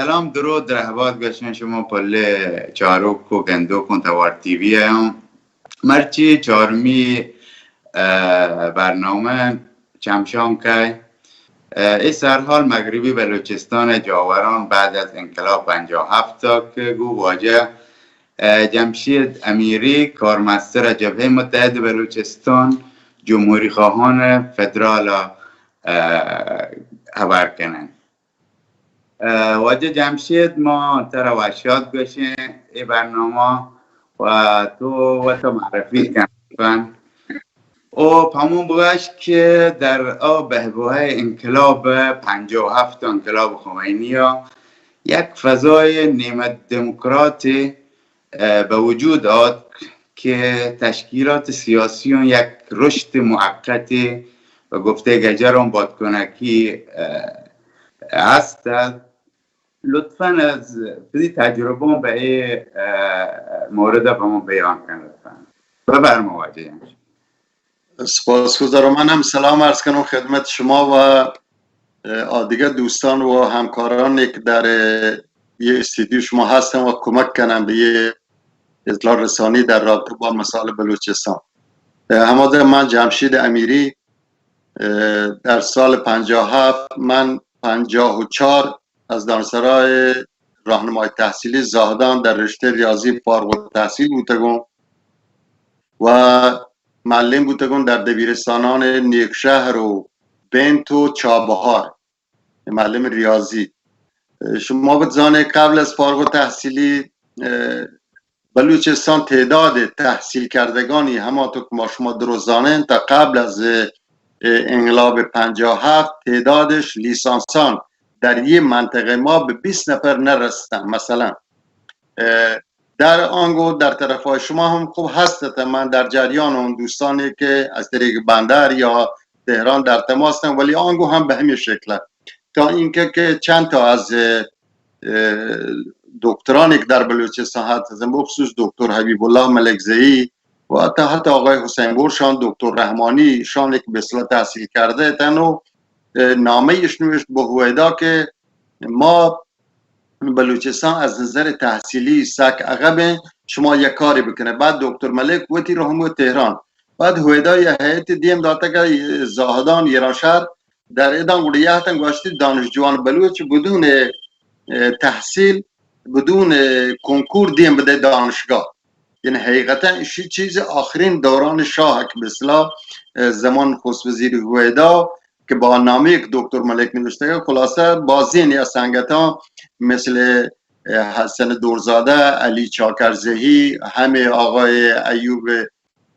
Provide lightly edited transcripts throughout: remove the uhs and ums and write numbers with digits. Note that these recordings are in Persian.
سلام درود رهبات گشتن شما پله چاروک و گندو کن توار تیوی هم مرچی چارمی برنامه چمشام که این سرحال مغربی بلوچستان جاوران بعد از انقلاب 57 تا که گو واجه جمشید امیری کارمستر جبهه متحد بلوچستان جمهوری خواهان فدرال خبر کنن واجه جمشید ما ترا وشیات گوشیم ای برنامه و تو معرفی کن او پامون بگوش که در بهبوه انقلاب 57 انقلاب خمینی ها یک فضای نیمه دموکراتی به وجود آد که تشکیلات سیاسی یک رشد موقتی و گفته گجران بادکنکی هست. لطفاً از تجربه به این مورد به ما بیان کن لطفاً. بفرما واجه. سپاسگزارم. من هم سلام عرض کنم خدمت شما و دیگه دوستان و همکارانی که در یه استودیو شما هستن و کمک کنن به یه اطلاع رسانی در رابطه با مسائل بلوچستان. همانطور من جمشید امیری در سال 57 من 54 از دانشسرای راهنمای تحصیلی زاهدان در رشته ریاضی فارغ التحصیل بودم و معلم بودم در دبیرستانان نیکشهر و بنت و چابهار، معلم ریاضی. شما بدزانه قبل از فارغ التحصیلی بلوچستان تعداد تحصیل کردگانی همانطور که ما شما درست دانین تا قبل از انقلاب 57 تعدادش لیسانسان در یه منطقه ما به 20 نفر نرسیدن. مثلا در آنگو در طرفای شما هم خوب هستت، من در جریان اون دوستانی که از طریق بندر یا تهران در تماس هستن، ولی آنگو هم به همین شکل تا اینکه چند تا از دکترانی که در بلوچستان هستن بخصوص دکتر حبیب الله ملکزئی و حتی آقای حسین بور شان، دکتر رحمانی شان که به اصطلاح تحصیل کرده تن و نامه ایش نوشت به هویدا که ما بلوچستان از نظر تحصیلی سک عقب، شما یک کاری بکنه. بعد دکتر ملک وتی رو هم تهران، بعد هویدا یه هیئت دیم داده که زاهدان ایرانشهر در ادام گوڑی یهتن گوشتی دانشجوان بلوچ بدون تحصیل بدون کنکور دیم بده دانشگاه. یعنی حقیقتا ایشی چیز آخرین دوران شاه که به اصطلاح زمان خست وزیر هویدا که با نامه که دکتر ملک نوشته خلاصه بازین یا سنگتان مثل حسن دورزاده، علی چاکرزهی، همه آقای ایوب،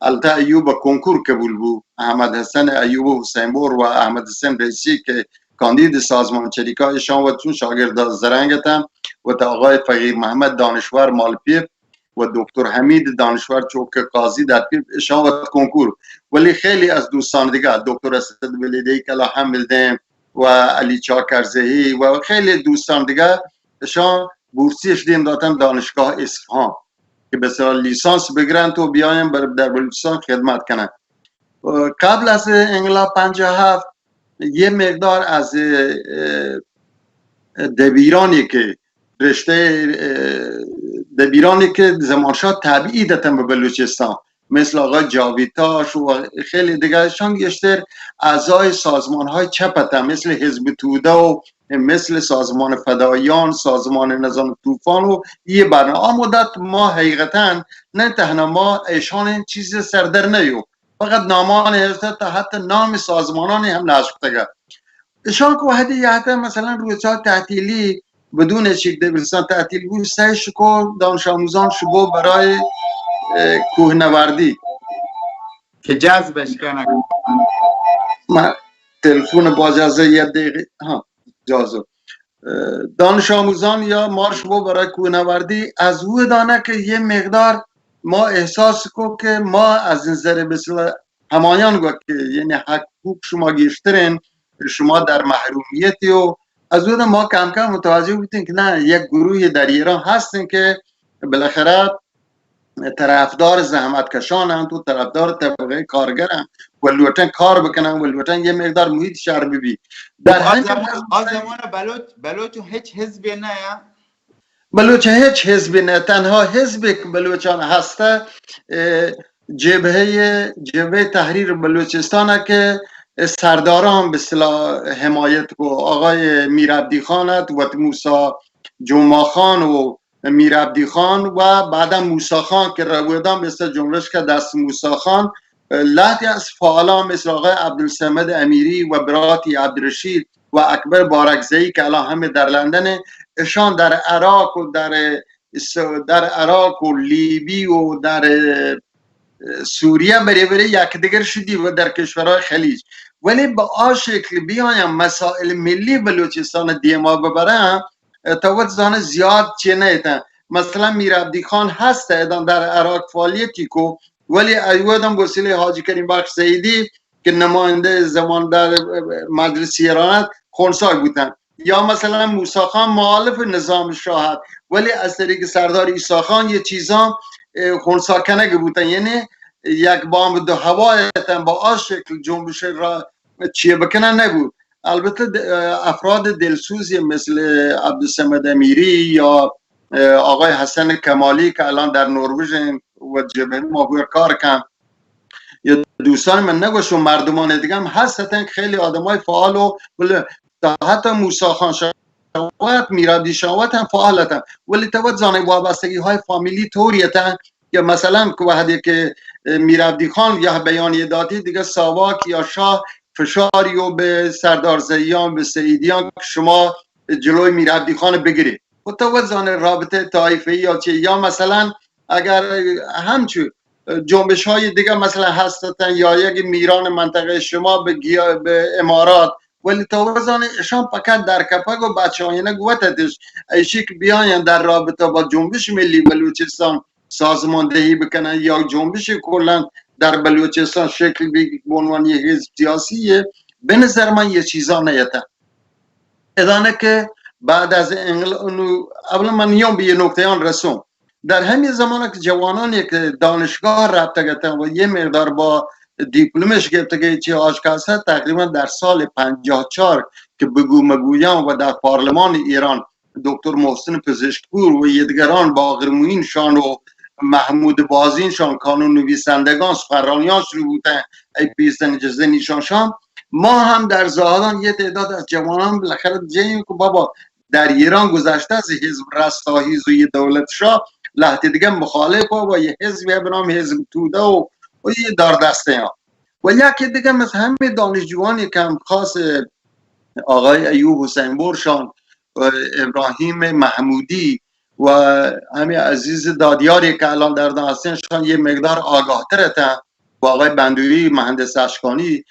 البته ایوب کنکور قبول بود، احمد حسن ایوب حسین بور و احمد حسن رئیسی که کاندید سازمان چریکا شان و چون شاگرد زرنگتم و تا آقای فقیر محمد دانشور مالپیر و دکتر حمید دانشور چوک قاضی در پیر شان و کنکور. ولی خیلی از دوستان دیگه دکتر اسد ولیدی کلا حملدم و علی چاکرزهی و خیلی دوستان دیگه شان بورسیش دیم دادن دانشگاه اصفهان که به اصطلاح لیسانس بگیرن تو بیایم در بلوچستان خدمت کنن. قبل از انقلاب 57 یه مقدار از دبیرانی که رشته دبیرانی که زمانشاه تبعیدتن به بلوچستان مثل آقای جاویدتاش و خیلی دیگرشان گشتر اعضای سازمان های چپتن مثل حزب توده و مثل سازمان فدایان، سازمان نظام طوفان و یه برنامه مدت ما حقیقتا نه تنها ما ایشان این چیز سردر نیو فقط نامان هسته تا حتی نام سازمانانی هم نشکتگه ایشان که وحدی یه مثلا روزهای تعطیلی بدون چیک دبیرستان تعطیل بود سعی شکر دانش آموزان شبو برای کوهنوردی که جذبش کنه. من تلفن با اجازه یه دقیقه جازو دانش آموزان یا مارش بو برای کوهنوردی از او دانه که یه مقدار ما احساس کو که ما از نظر مثل همایان گو که یعنی حقوق شما گیشترین شما در محرومیتی و از اون ما کم کم متوجه بودیم که نه یک گروهی در ایران هستن که بالاخره طرفدار زحمتکشانند و طرفدار طبقه کارگرند و لوتن کار بکنن و لوتن یه مقدار محیط شهر ببی. در همین زمان بلوچ هیچ حزبی نه یا؟ بلوچ هیچ حزبی نه، تنها حزبی که بلوچان هسته جبهه تحریر بلوچستان که سرداران به اصطلاح حمایت کو، آقای میرعبدی خان و موسی جمعه خان و میرعبدی خان و بعدا موسی خان که رویدان مثل جنبش که دست موسی خان، لحظی از فعالان مثل آقای عبدالصمد امیری و براتی عبدالرشید و اکبر بارکزئی که الان همه در لندن، اشان در عراق و در عراق و لیبی و در سوریه بری یک دیگر شدی و در کشورهای خلیج، ولی با آن شکل بیایم مسائل ملی بلوچستان دیما ببرم توت زانه زیاد چه نیتن. مثلا میرعبدی خان هست ادان در عراق فعالیتی کو، ولی ایوادم وسیله حاجی کریم بخش سیدی که نماینده زمان در مجلس ایرانت خونسای بودن، یا مثلا موسی خان مخالف نظام شاه ولی از طریق سردار عیسی خان یه چیزا خونسا کنه بودن، یعنی یک بام دو هوایتن با آن شکل جنبش را چیه بکنن نبود. البته افراد دلسوزی مثل عبدالصمد امیری یا آقای حسن کمالی که الان در نروژ و جبهه ما کار کن، یا دوستان من نگوشون مردمان دیگه هم هستن خیلی آدمای فعال و حتی موسی خان شاوت میرعبدی شاوت هم فعالتن، ولی توت زانه وابستگی های فامیلی طوریتن که مثلا که وحدی که میرعبدی خان یا بیانیه دادی دیگه ساواک یا شاه فشاری و به سردار زیان به سعیدیان که شما جلوی میرعبدی خان بگیرید و توت زانه رابطه طایفه‌ای یا چه، یا مثلا اگر همچون جنبش های دیگه مثلا هستن یا یک میران منطقه شما به امارات، ولی توازن اشان فقط در کپک و بچه های نگوتتش ایشی که بیاین در رابطه با جنبش ملی بلوچستان سازماندهی بکنن یا جنبش کلن در بلوچستان شکل بگیرد به عنوان یک حزب سیاسیه، به نظر من یه چیزا نیتن. ادانه که بعد از اولا من نیام به یه نکته آن رسوم، در همین زمان که جوانانی که دانشگاه رابطه گرفتن و یه مقدار با دیپلمش گرفته که چی آشکارست، تقریبا در سال 54 که بگو مگویان و در پارلمان ایران دکتر محسن پزشکپور و دیگران باقر موینشان و محمود بازینشان کانون نویسندگان سخنرانیان شروع بودن ای پیستن اجازه نیشانشان، ما هم در زاهدان یه تعداد از جوانان بالاخره جاییم که بابا در ایران گذشته از حزب رستاخیز و یه دولت شاه لحظه دیگه مخالف و یه حزبی به نام حزب توده و یه دار دسته ها و یکی دیگه مثل همه دانشجوانی که هم خاص آقای ایوب حسین برشان و ابراهیم محمودی و همه عزیز دادیاری که الان در دانستانشان یه مقدار آگاه ترتن و آقای بندوی مهندس اشکانی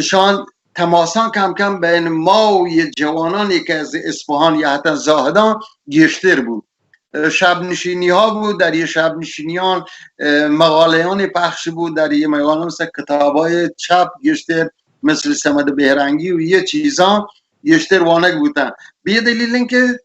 شان تماسان کم کم بین ما و یه جوانانی که از اصفهان یا حتی زاهدان گشتر بود. شب نشینی ها بود، در یه شب نشینیان مقالیان پخش بود، در یه مقاله مثل کتاب های چپ گشتر مثل سمد بهرنگی و یه چیزا گشتر وانگ بودن. به یه دلیل اینکه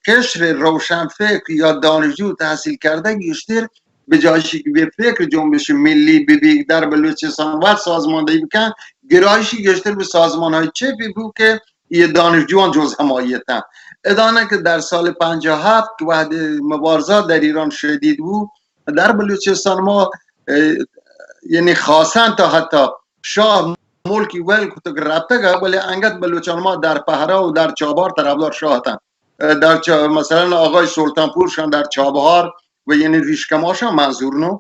قشر روشنفکر یا دانشجو تحصیل کرده گشتر به جایشی که به فکر جنبش ملی ببیگ در بلوچستان و سازماندهی بکن، گرایشی گشتر به سازمان های چپی بود که یه دانشجوان جز همایتن. ادانه که در سال 57 که وقت مبارزات در ایران شدید بود در بلوچستان ما یعنی خاصن تا حتی شاه ملکی ویل کتو رابطه گه ولی انگت بلوچان ما در پهره و در چابهار طرفدار شاه هستن. در مثلا آقای سلطانپور شان در چابهار و یعنی ریشکماشان منظور نو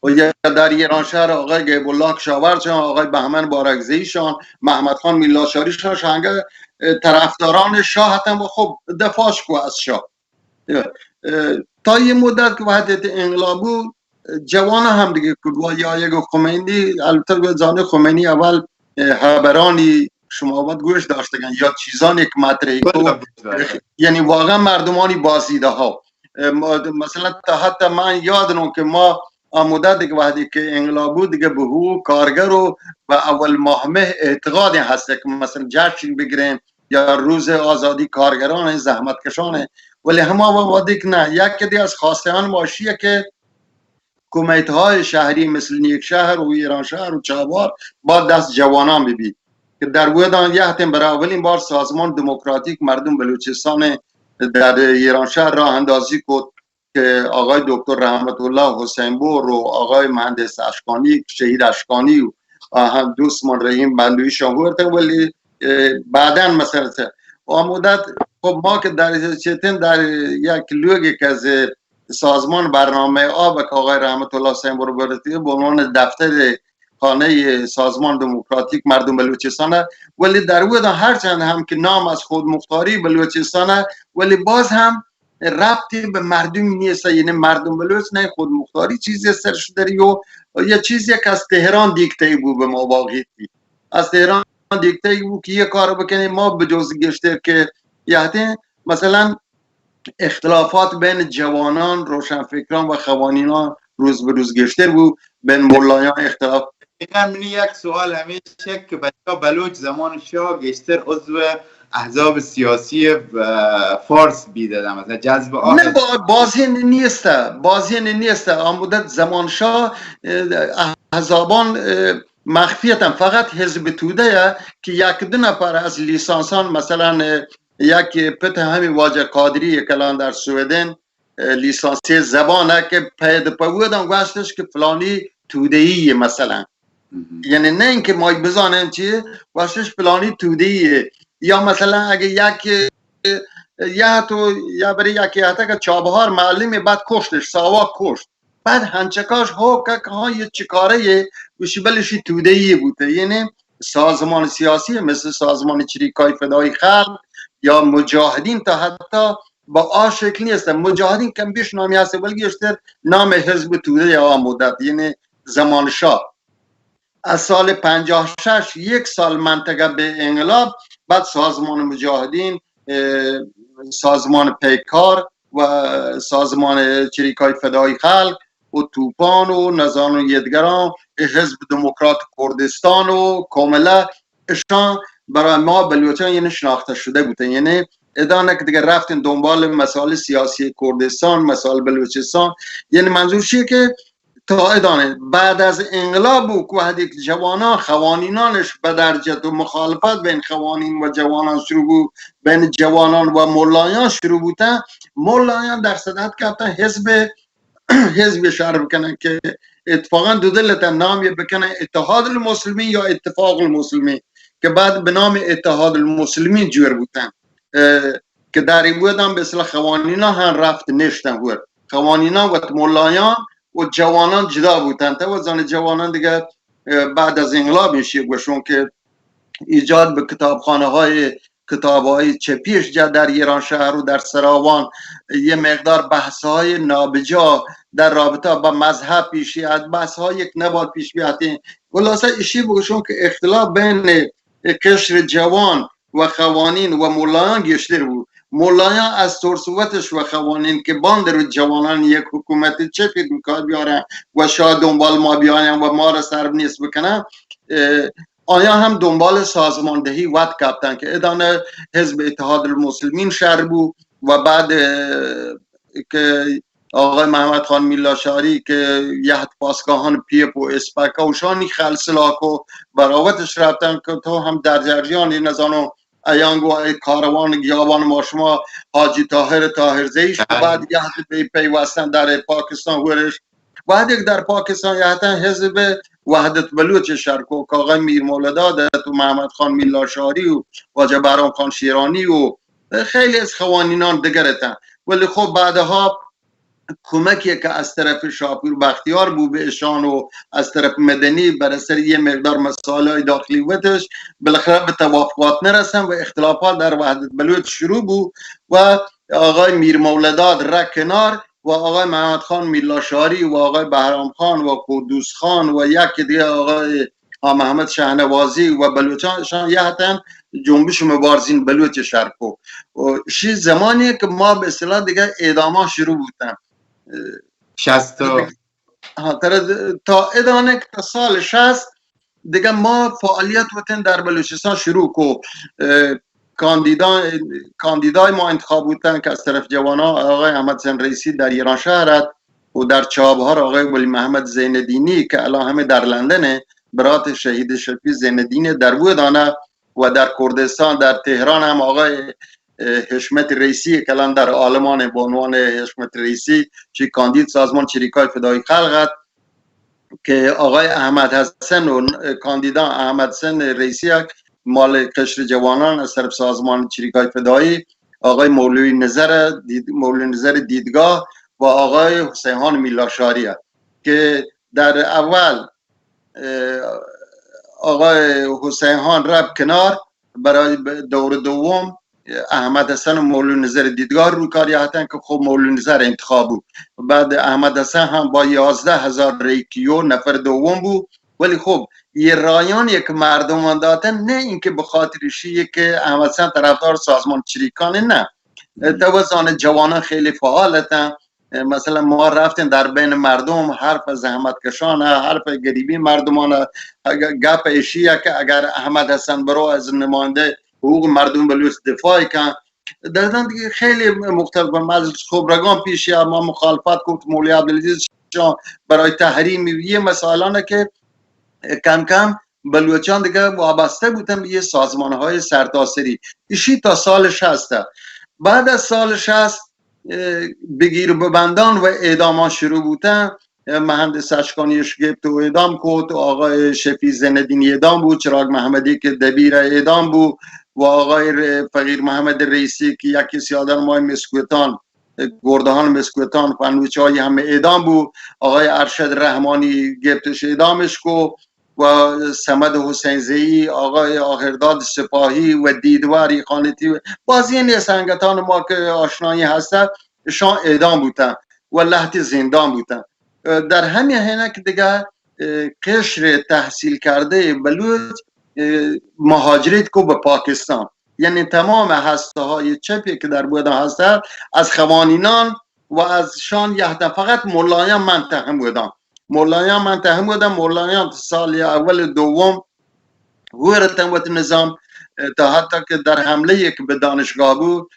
و یا در ایران شهر آقای گیب الله کشاورز شان، آقای بهمن بارکزئی شان، محمد خان میلاشاری شان شانگه طرفداران شاه هستن و خب دفاعش کو از شاه. تا یه مدت که وحدت انقلاب بود جوان هم دیگه یا یک خمینی، البته زانه خمینی اول خبرانی شما باید گوش داشتگن یا چیزانی که مطرحی یعنی واقعا مردمانی بازیده ها، مثلا تا حتی من یادم که ما مدت دیگه وقتی که انقلاب بود دیگه به حقوق کارگر و اول ماه مه اعتقادی هست که مثلا جشن بگیریم یا روز آزادی کارگران زحمتکشانه، ولی همه وادی که نه. یک دیگه از خواستهان ماشیه که کمیته های شهری مثل نیکشهر و ایران شهر و چابهار با دست جوانان ببید که در بودان یهتیم برای اولین بار سازمان دموکراتیک مردم بلوچستان در ایران شهر راه اندازی کرد که آقای دکتر رحمت الله حسین بور و آقای مهندس اشکانی شهید اشکانی و هم دوستمان رحیم بندوی شاهورت ولی بعدا مثلا و مدت خب ما که در چتن در یک لوگی که از سازمان برنامه آب که آقای رحمت الله حسین بور برده به عنوان دفتر خانه سازمان دموکراتیک مردم بلوچستان ولی در بود هرچند هم که نام از خود مختاری بلوچستان ولی باز هم ربطی به مردم نیست، یعنی مردم بلوچ نه خود مختاری چیزی سرش داری و یه چیزی که از تهران دیکته بود به ما واقعی از تهران دیکته بود که یه کار بکنیم ما به جز گشته که یعنی مثلا اختلافات بین جوانان روشنفکران و خوانینان روز به روز گشته بود بین مولایان اختلاف. من یک سوال همیشه که بچه بلوچ زمان شاه گشتر عضو احزاب سیاسی فارس بیدادم مثلا جذب نه بازی نیست آمودت زمان شاه احزابان مخفیتن فقط حزب توده که یک دو نفر از لیسانسان مثلا یک پت همین واجه قادری کلان در سویدن لیسانسی زبانه که پید پودن گوشتش که فلانی تودهی مثلا یعنی نه اینکه ما بزانیم چیه گوشتش فلانی تودهیه یا مثلا اگه یک یا برای یکی هتا که چابهار معلمی بعد کشتش ساواک کشت بعد هنچکاش ها که ها یه چیکاره وشی بلشی تودهی بوده یعنی سازمان سیاسی مثل سازمان چریکای فدای خلق یا مجاهدین تا حتی با آ شکلی هستن مجاهدین کم بیش نامی هسته بلگی اشتر نام حزب توده یا مدت یعنی زمان شاه از سال 56 یک سال منطقه به انقلاب بعد سازمان مجاهدین سازمان پیکار و سازمان چریکای فدای خلق و توپان و نزان و یدگران حزب دموکرات کردستان و کاملا اشان برای ما بلوچان یعنی شناخته شده بودن یعنی ادانه که دیگه رفتن دنبال مسائل سیاسی کردستان مسائل بلوچستان یعنی منظور چیه که تا ادانه بعد از انقلاب بود وقتی جوانان خوانینانش به درجه و مخالفت بین خوانین و جوانان شروع بود بین جوانان و مولایان شروع بودن مولایان در صدت کردن حزب شهر بکنن که اتفاقا دو دلتن نامی بکنن اتحاد المسلمین یا اتفاق المسلمین که بعد به نام اتحاد المسلمین جور بودن که در این بودن به اصلا خوانینا هم رفت نشتن بود خوانینا و مولایان و جوانان جدا بودن تا زن جوانان دیگه بعد از انقلاب میشه گوشون که ایجاد به کتاب‌های چپیش جا در ایران شهر و در سراوان یه مقدار بحث‌های نابجا در رابطه با مذهب پیشی از بحث‌های یک نباید پیش بیاتی خلاصه ایشی بگوشون که اختلاف بین قشر جوان و خوانین و مولایان گشتر بود مولایان از ترسوتش و خوانین که باند رو جوانان یک حکومت چپی میکار بیارن و شاید دنبال ما بیارن و ما را سرب نیست بکنن آیا هم دنبال سازماندهی وقت کردن که ادانه حزب اتحاد المسلمین شهر بود و بعد که آقای محمد خان میلاشاری که یهد پاسگاهان پیپ و اسپکا و شانی خلصلاک و براوتش رفتن که تو هم در جریان این نزانو ایانگو کاروان گیابان ما شما حاجی طاهر زیش بعد یهد پیوستن در پاکستان ورش بعد یک در پاکستان یهدن حزب وحدت بلوچ شرکو که آقای میر مولداد و محمد خان میلاشاری و واجه برام خان شیرانی و خیلی از خوانینان دیگرتن ولی خب بعدها کمکی که از طرف شاپور بختیار بود به اشان و از طرف مدنی بر اثر یه مقدار مسائل داخلی وتش بالاخره به توافقات نرسن و اختلافات در وحدت بلوچ شروع بود و آقای میر مولداد را کنار و آقای محمد خان میلاشاری و آقای بهرام خان و قدوس خان و یک دیگه آقای محمد شهنوازی و بلوچان یه حتن جنبش مبارزین بلوچ شرکو شی زمانی که ما به اصطلاح دیگه اعداما شروع بودن 60 تا ادانه تا سال 60 دیگه ما فعالیت وطن در بلوچستان شروع کو کاندیدای ما انتخاب بودن که از طرف جوانا آقای احمد حسین رئیسی در ایران شهر و در چابهار آقای ولی محمد زیندینی که الان همه در لندنه، برات شهید شفیع زیندینی در بودانه، و در کردستان در تهران هم آقای حشمت رئیسی که الان در آلمان به عنوان حشمت رئیسی چی کاندید سازمان چریکای فدایی خلقت، که آقای احمد حسن و کاندیدان احمد حسن رئیسی مال قشر جوانان از طرف سازمان چریکای فدایی، آقای مولوی نظر دیدگاه و آقای حسین میلاشاری که در اول آقای حسین رفت کنار، برای دور دوم احمد حسن و مولوی نظر دیدگاه رو کاری هستن که خب مولوی نظر انتخاب بود. بعد احمد حسن هم با 11,000 ریکیو نفر دوم بود، ولی خب یه رایانی که مردم دادن، نه اینکه به خاطر شیه که احمد حسن طرفدار سازمان چریکانه، نه، توازن جوانان خیلی فعالتن. مثلا ما رفتیم در بین مردم، حرف زحمت کشانه، حرف گریبی مردمانه، گپ ایشیه که اگر احمد حسن برو از نماینده حقوق مردم بلوس دفاعی کن، در دیگه خیلی مختلف مجلس خبرگان پیشی ما مخالفت کرد. مولوی عبدالعزیز برای تحریم یه مسائلانه که کم کم بلوچان دیگه وابسته بودن به سازمان های سرتاسری. ایشی تا سال 60. بعد از سال 60 بگیر ببندان و اعدامان شروع بودن. مهندس اشکانیش گفت و اعدام کرد، آقای شفیع زیندینی اعدام بود، چراغ محمدی که دبیر اعدام بود، و آقای فقیر محمد رئیسی که یکی سیادر مای مسکوتان گردهان مسکوتان فنوچای هم اعدام بود، آقای ارشد رحمانی گفتش اعدامش کو، و سمد حسین زئی، آقای آخرداد سپاهی و دیدواری خانتی، بازی نیسنگتان ما که آشنایی هسته شان اعدام بودن و لحظه زندان بودن. در همین حینه که دیگه قشر تحصیل کرده بلوچ مهاجرت کو به پاکستان، یعنی تمام هسته های چپی که در بودن هسته از خوانینان و از شان یهده فقط ملایان منتهم بودن. ملایان سال اول دوم ورتن و نظام، تا حتی که در حمله که به دانشگاه بود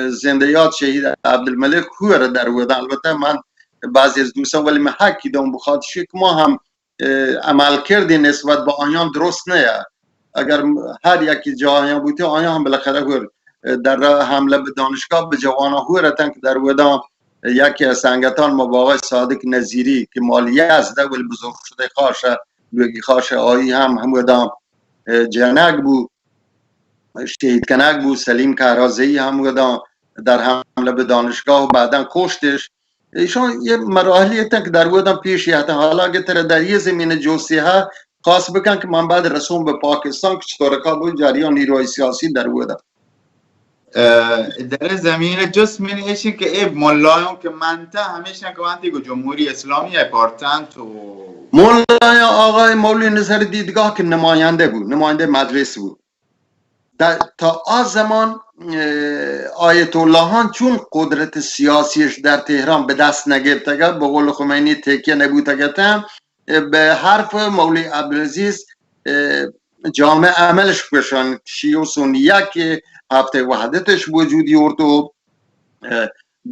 زندیات شهید عبدالملک هور در بودن. البته من بعضی از دوستان ولی من حقی دارم بخاطر که ما هم عمل کردی نسبت به آیان درست نه. اگر هر یکی جایان بوده آیان هم بالاخره هور در راه حمله به دانشگاه به جوانا هورتن که در بودن. یکی از سنگتان ما با آقای صادق نظیری که مالیه از دول بزرگ شده خاشه لوگی خاشه آیی هم بودن جنگ بود، شهید کنگ بود، سلیم کارازی هم بودن در حمله به دانشگاه و بعدا کشتش. ایشان یه مراحلی هستن که در بودن پیش یهتن. حالا اگه تر در یه زمین جوسیه خاص بکن که من بعد رسوم به پاکستان که چطورکا بود جریان نیروی سیاسی در بودن. در زمین جسم من ایشی که ای ملایان که منطقه همیشه که وقتی که جمهوری اسلامی پارتن تو ملایان آقای مولوی نظر دیدگاه که نماینده بود، نماینده مجلس بود. تا آن زمان آیت اللهان چون قدرت سیاسیش در تهران به دست نگرفته، به قول خمینی تکیه نبوده، به حرف مولوی عبدالعزیز جامع عملش بشن شیعه و سنیه که هفته وحدتش وجودی ورد و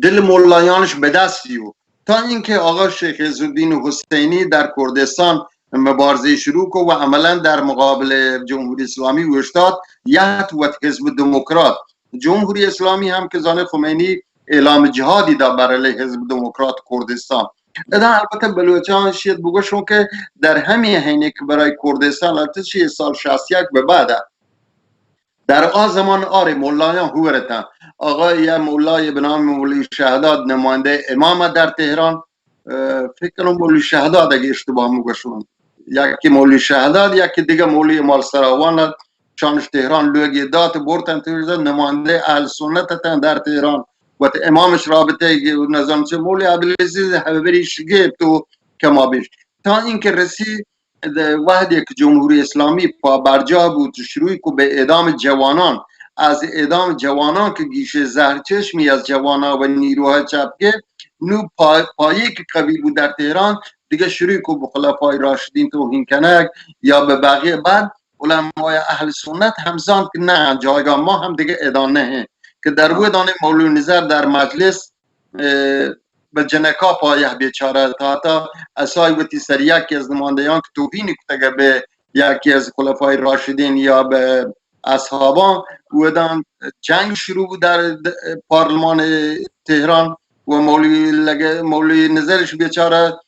دل ملایانش به دست دیو، تا اینکه آقا شیخ عزالدین حسینی در کردستان مبارزه شروع کو و عملا در مقابل جمهوری اسلامی وشتاد یحت و حزب دموکرات. جمهوری اسلامی هم که زان خمینی اعلام جهادی دا برای حزب دموکرات کردستان. البته بلوچان شید بگوشون که در همین حینه که برای کردستان البته چیه سال 61 به بعد در آن زمان آره ملایان هورتن. آقای یه مولای به نام مولوی شهداد نماینده امام در تهران، فکر کنم مولوی شهداد اگه اشتباه میگوشون، یکی مولوی شهداد یکی دیگه مولوی مال سراوان چانش تهران لوگی دات بورتن تهران نماینده اهل سنت در تهران و امامش رابطه نظام چه مولوی عبدالعزیز حبیبیش گفت و کما بیش، تا اینکه رسید وقتی که جمهوری اسلامی پا برجا بود شروعی که به اعدام جوانان، از اعدام جوانان که گیشه زهرچشمی از جوانان و نیروهای چپگیر نو پایی که قوی بود در تهران دیگه شروعی که به خلفای راشدین توهین کنگ یا به بقیه بعد علمای اهل سنت همزان که نه جایگاه ما هم دیگه ادانه که در بود دانه مولوی نظر در مجلس به جنکا پایه بیچاره تا اسای وتی سر یکی از نمایندگان که توهین کتگه به یکی از خلفای راشدین یا به اصحابان ودان جنگ شروع بود در پارلمان تهران و مولوی نظرش بیچاره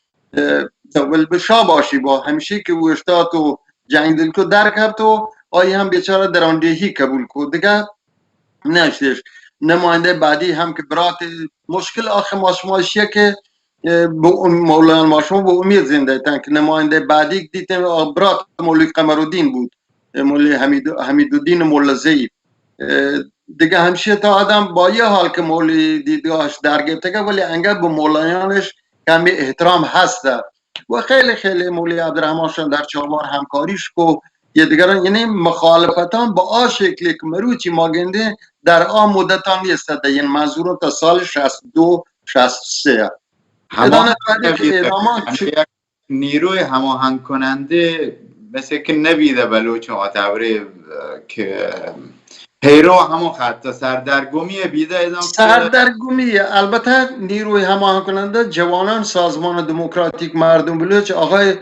ول بشا باشی با همیشه که او اشتاط و جنگ دل کو در کرد و آی هم بیچاره در آن دهی قبول کو دیگه نشدش. نماینده بعدی هم که برات مشکل آخه ماشماشیه که مولانا ماشما با امید زنده تن که نماینده بعدی دیدن برات مولوی قمرالدین بود، مولوی حمیدالدین مولزی دیگه همیشه تا آدم با یه حال که مولوی دیدگاهش درگرفته که ولی انگار به مولایانش کمی احترام هسته و خیلی خیلی مولوی عبدالرحمن شان در چهاربار همکاریش کو یه دیگران یعنی مخالفتان با آ شکلی که مروچی ماگنده در آن مدتان نیسته ده یعنی منظور تا سال 62 63 نیروی هماهنگ کننده مثل که نبیده بلوچ آتوری که پیرو همون خط سردرگمی بیده ادام سردرگمی. البته نیروی هماهنگ کننده جوانان سازمان دموکراتیک مردم بلوچ آقای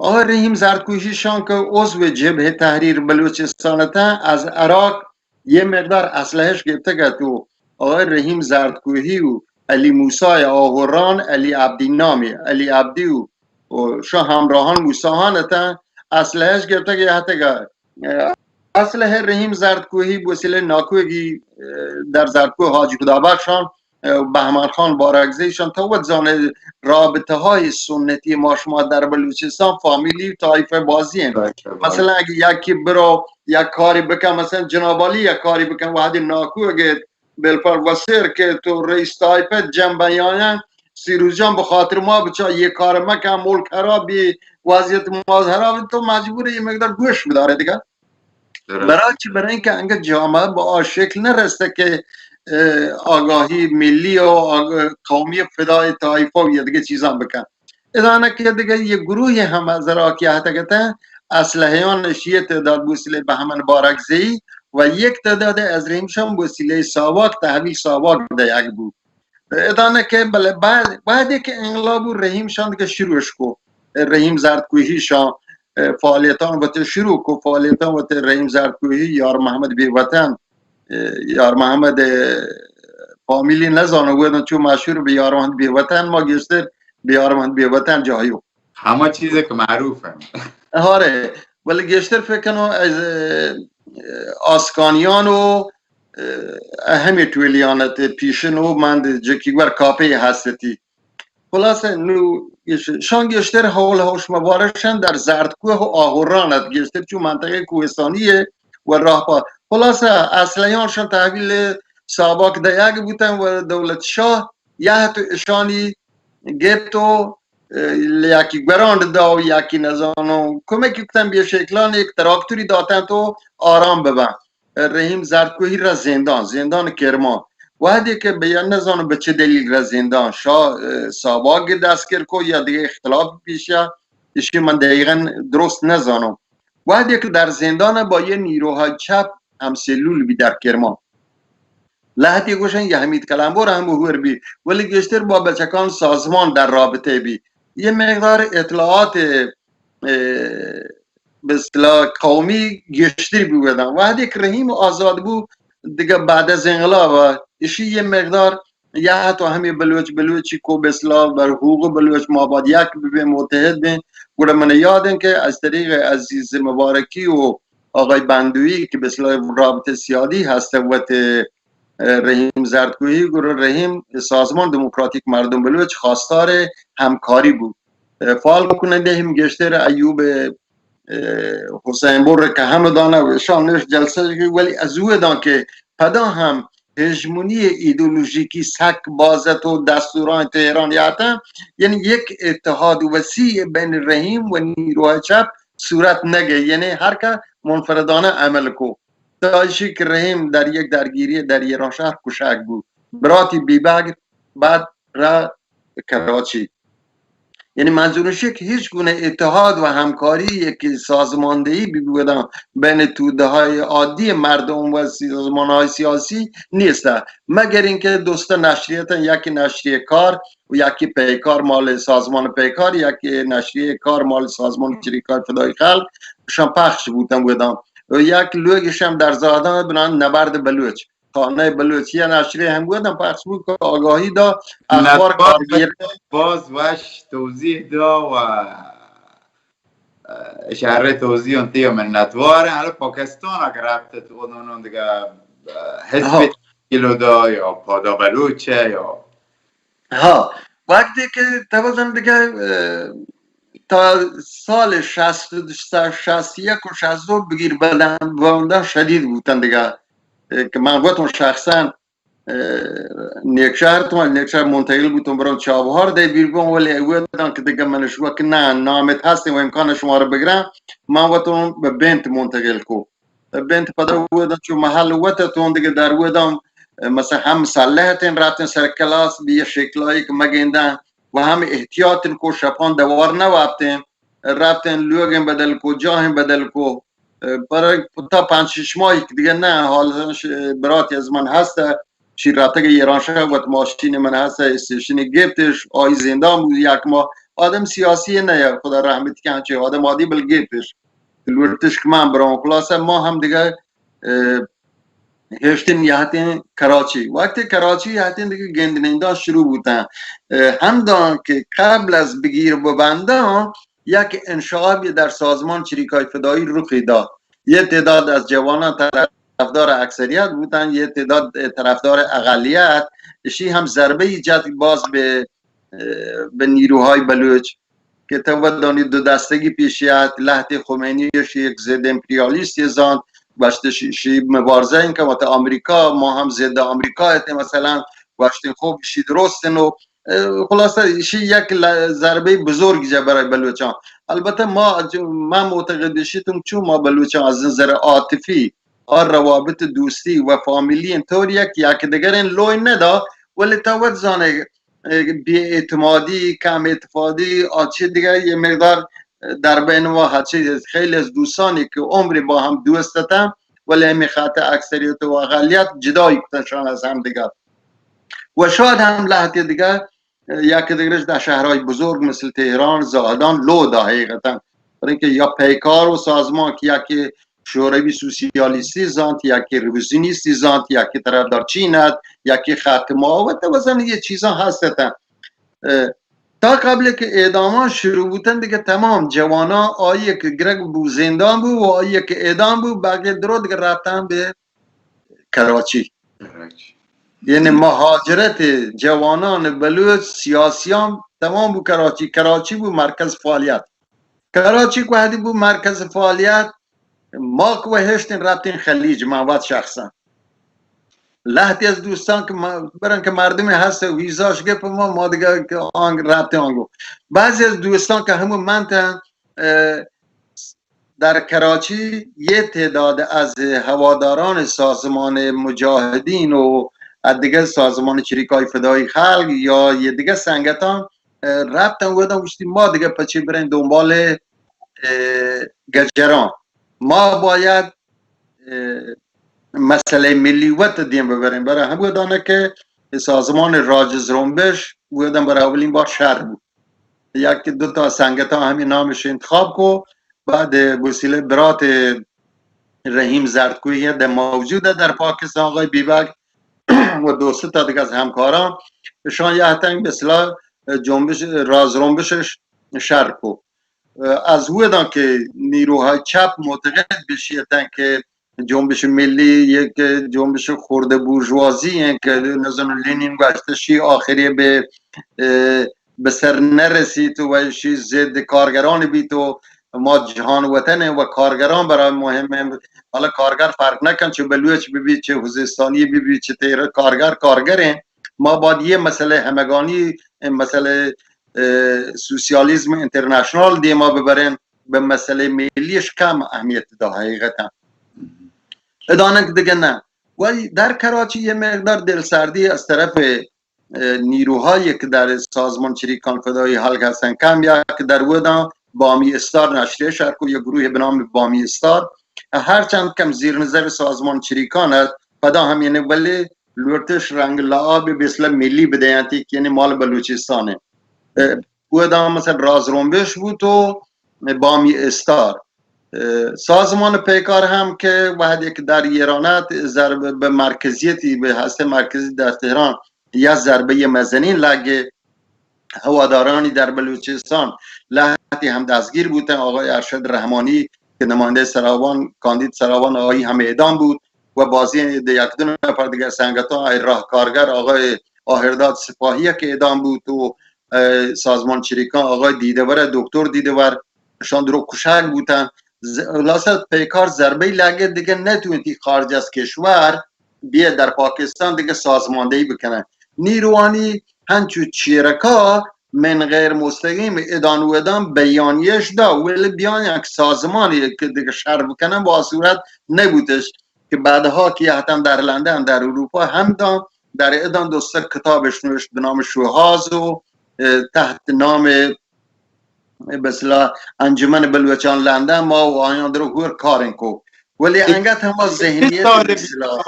رحیم زردکوهی شان که عضو جبهه تحریر بلوچستان تا از عراق یه مقدار اسلحه‌اش گرفته که تو آقای رحیم زردکوهی و علی موسی آهوران علی عبدی نامی علی عبدی و شاه همراهان موساهان تا اسلحه‌اش گرفته که حتی اسلحه رحیم زردکوهی بوسیله ناکوگی در زردکوه حاجی خدابخشان بهمن خان بارگزیشان تا وقت زان رابطه های سنتی ما شما در بلوچستان فامیلی طایفه بازی هم. مثلا اگه یکی برو یک کاری بکن مثلا جنابالی یک کاری بکن و حدی ناکوگی بلپر وسیر که تو رئیس طایفه جنبیانن سیروز جان بخاطر ما بچه یک کار مکن ملک خرابی وضعیت مظهرابی تو مجبوری یه مقدار گوش بداره دیگه برای اینکه انگه جامعه با آن شکل نرسته که آگاهی ملی و قومی فدای طایفه و یه دیگه چیزان بکن ادانه که دیگه یه گروهی هم از راکی حتگته اسلحیان شیعه تعداد بوسیله به همان بارکزی و یک تعداد از رحیمشان بوسیله ساواک تحویل ساواک ده یک بود ادانه که بله بعدی که انقلاب و رحیمشان دیگه شروعش کو رحیم زردکوهی شان فعالیتان وقت شروع کو فعالیتان وقت رحیم زردکوهی یار محمد بیوطن یار محمد فامیلی نزانه بودن چون مشهور به یار محمد بیوطن ما گشتر به یار محمد بیوطن جایو همه چیزی که معروفه هاره ولی گشتر فکر کنم از آسکانیان و همه تولیانت پیشن و من جکیور کاپی هستی خلاصه نو شان گشتر حول هوش مبارشن در زردکوه و آهورانت گشتر چون منطقه کوهستانیه و راه پا خلاصه اصلیانشان تحویل ساباک دیگ بودن و دولت شاه یه تو اشانی گفت و یکی گراند دا و یکی نزانو کمکی کتن به شکلان یک تراکتوری داتن تو آرام ببن رحیم زردکوهی را زندان کرمان وحدی که بیان نزانو به چه دلیل را زندان شاه ساباک دست کرد کو یا دیگه اختلاف پیشه اشی من دقیقا درست نزانم وحدی که در زندان با یه نیروهای چپ هم سلول بی در کرمان لحظی گوشن یه حمید کلمبور هم بهور بی ولی گشتر با بچکان سازمان در رابطه بی یه مقدار اطلاعات به اصطلاح قومی گشتری بودن وحدی که رحیم آزاد بود دیگه بعد از انقلاب اشی یه مقدار یا حتی همین بلوچی کو به اصطلاح بر حقوق بلوچ ماباد یک به متحد بین گوره من یادم که از طریق عزیز مبارکی و آقای بندویی که به اصطلاح رابطه سیادی هسته و رحیم زردکوهی گوره رحیم سازمان دموکراتیک مردم بلوچ خواستار همکاری بود فعال کننده هم گشتر ایوب حسین بور که همه دانه و شانش جلسه ولی از او دان که پدا هم هژمونی ایدئولوژیکی سک بازت و دستوران تهران یاتا یعنی یک اتحاد وسیع بین رحیم و نیروهای چپ صورت نگه یعنی هر که منفردانه عمل کو تایشی که رحیم در یک درگیری در ایران شهر کشک بود براتی بیبگ بعد را کراچی یعنی منظورشه که هیچ گونه اتحاد و همکاری یک سازماندهی بودن بین توده های عادی مردم و سازمان های سیاسی نیست مگر اینکه دوست نشریتن یکی نشریه کار و یکی پیکار مال سازمان پیکار، یکی نشریه کار مال سازمان چریکای فدای خلق شان پخش بودن بودم و یک لوگش هم در زادان بنان نبرد بلوچ، خانه بلوچی نشریه هم بودم پخش بود که آگاهی دا اخبار کارگیر باز وش توضیح دا و اشاره توضیح انتیا منتواره. حالا پاکستان اگر ربطت اونون دیگه حزب کلو دا یا پادا بلوچه یا ها وقتی که توازن دیگه تا سال 61 و 62 بگیر بلندن شدید بودن دیگه که من گفتم شخصا نیکشهر منتقل بودم برام چابهار دی بیرگم ولی اویدن که دیگه من شما که نه نامت هستیم و امکان شما رو بگیرم من گفتم به بنت منتقل کو بنت پدا اویدن چون محل وقتتون دیگه در اویدم مثلا هم مسلحتین رفتن سر کلاس بیه شکلایی که مگیندن و هم احتیاطین کو شپان دوار نوابتین رفتن لوگن بدل کو جاهم بدل کو برای تا 5-6 ماهی دیگه نه حال براتی از من هسته چی رابطه که ایران شد و ماشین من هست استیشن گفتش آی زندان بود یک ماه آدم سیاسی نه خدا رحمتی که همچه آدم عادی بل گفتش لورتش که من برام خلاصه ما هم دیگه هشتین یهتین کراچی وقتی کراچی یهتین دیگه گندنینده شروع بودن همدان که قبل از بگیر ببندن یک انشعابی در سازمان چریکای فدایی رخ داد یه تعداد از جوانان طرفدار اکثریت بودن یه تعداد طرفدار اقلیت شی هم ضربه ایجاد باز به نیروهای بلوچ که تو دانید دو دستگی پیشیت لحظه خمینی یک ضد امپریالیست زان باشته شی مبارزه این که وقت آمریکا ما هم ضد آمریکا هستیم مثلا باشتین خوب شی درستن و خلاصه شی یک ضربه بزرگ برای بلوچان. البته من معتقد شدم چون ما بلوچان از نظر عاطفی روابط دوستی و فامیلی اینطور یک دیگرین لوی ندا ولی تا زانه بی اعتمادی کم اعتمادی آچه دیگر یه مقدار در بین ما خیلی از دوستانی که عمری با هم دوستتن ولی همی خاطر اکثریت و اقلیت جدایی کتنشان از هم دیگر و شاید هم لحظه دیگر یک دیگرش در شهرهای بزرگ مثل تهران زاهدان لو دا حقیقتا برای اینکه یا پیکار و سازمان که یکی شوروی سوسیالیستی زانت یکی روزینیستی زانت یکی طرفدار چینت یکی خاتمه و توازن یه چیزا هستن تا قبل که اعدامان شروع بودن دیگه تمام جوانا آیه که گرگ بو زندان بود و آیه که اعدام بود بقیه درو دیگه رفتن به کراچی یعنی مهاجرت جوانان بلوچ سیاسیان تمام بود کراچی بود مرکز فعالیت کراچی که هدی بود مرکز فعالیت ما که هشتین رفتین خلیج مواد شخصا لحظی از دوستان که برن که مردمی هست ویزاش گفت ما دیگه رفتیم آنگو بعضی از دوستان که همون منطقه در کراچی یه تعداد از هواداران سازمان مجاهدین و دیگه سازمان چریکای فدای خلق یا یه دیگه سنگتان رفتن و گفتیم ما دیگه پچی برین دنبال گجران ما باید مسئله ملی وقت دیم ببریم برای هم بودانه که سازمان راجز رومبش بودن برای اولین بار شهر بود یکی دو تا سنگتا همین نامش انتخاب کو بعد وسیله برات رحیم زردکویی در موجوده در پاکستان آقای بیبک و دوسته تا دیگه از همکاران شان یه حتی به اصطلاح جنبش راز رومبشش شهر کو از هودان که نیروهای چپ معتقد بشیدن که جنبش ملی یک جنبش خورده بورژوازی که نظام لنین گشتشی آخری به سر نرسید و شی ضد کارگران بیت و ما جهان وطن و کارگران برای مهمه حالا کارگر فرق نکن چه بلوچ ببید چه خوزستانی ببید چه تیره کارگرین ما باید یه مسئله همگانی مسئله سوسیالیسم انترنشنال دی ما ببریم به مسئله ملیش کم اهمیت ده حقیقتا ادانه که دیگه نه ولی در کراچی یه مقدار دلسردی از طرف نیروهایی که در سازمان چریکان فدایی حلق هستن کم یا که در ودان بامی استار نشریه شرکو یا گروه به نام بامی استار هرچند کم زیر نظر سازمان چریکان است پدا هم یعنی ولی لورتش رنگ لعاب بیسلا ملی بدهیانتی که یعنی مال بلوچستانه او ادام مثلا راز رومبش بود و بامی استار سازمان پیکار هم که وحدی که در ایرانات ضربه به مرکزیتی به هسته مرکزی در تهران یا ضربه مزنین لگه هوادارانی در بلوچستان لحظی هم دستگیر بودن آقای ارشد رحمانی که نماینده سراوان کاندید سراوان آقای هم اعدام بود و بازی یک دو نفر دیگر سنگتان راهکارگر آقای آهرداد سپاهی که اعدام بود و سازمان چریکان آقای دیدهور دکتر دیدهور شان درو کشک بودن خلاصه پیکار ضربه لگه دیگه نتونی خارج از کشور بیه در پاکستان دیگه سازماندهی بکنه نیروانی هنچو چیرکا من غیر مستقیم ادان و ادان بیانیش دا ولی بیان یک سازمانی که دیگه شر بکنن با صورت نبودش که بعدها که حتی در لندن در اروپا هم دا در ادان دوسته کتابش نوشت به نام شوهاز و تحت نام بسلا انجمن بلوچان لندن ما و آیان درو گور کارن کو ولی انگت هم ذهنیت بسلا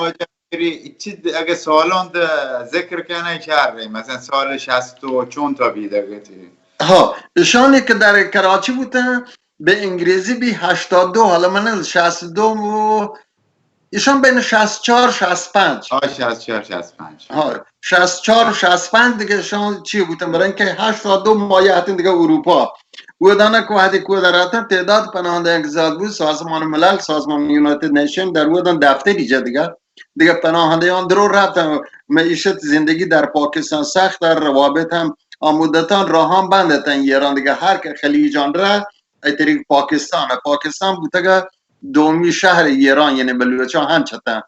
اگه سالان ذکر کنه کرده مثلا سال 64 تا بیده ها شانی که در کراچی بودن به انگلیسی بی 82 حالا من 62 و ایشان بین 64 65 64 65 ها 64 65 دیگه شان چی بودن برای اینکه 82 مایه دیگه اروپا ودانه که وحدی که در تعداد پناهنده زیاد بود سازمان ملل سازمان یونایتد نیشن در ودان دفتر ایجا دیگه پناهندگان درو رفتن معیشت زندگی در پاکستان سخت در روابط هم آمودتان راهان بندتن ایران دیگه هر که خلیجان را طریق پاکستان بوده دومی شهر ایران یعنی بلوچستان هم چتن